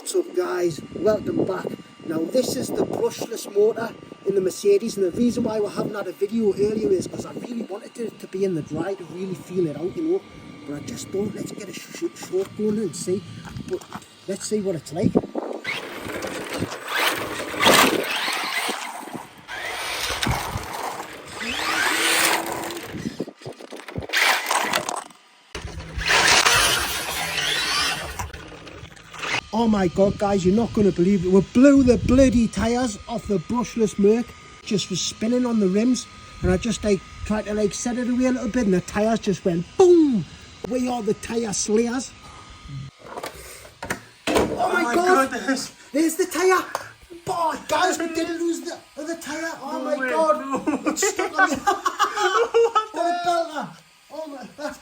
What's up guys, welcome back. Now this is the brushless motor in the Mercedes, and the reason why we haven't had a video earlier is because I really wanted it to be in the dry to really feel it out, you know, but I just thought let's get a short going and see, but let's see what it's like. Oh my god guys, you're not going to believe it. We blew the bloody tyres off the brushless Merc. Just was spinning on the rims, and I just tried to set it away a little bit, and the tyres just went boom. We are the tyre slayers. Oh my god, goodness. There's the tyre. Oh guys, we didn't lose the other tyre. Oh my god, it's stuck on the... What the belter. Oh my god.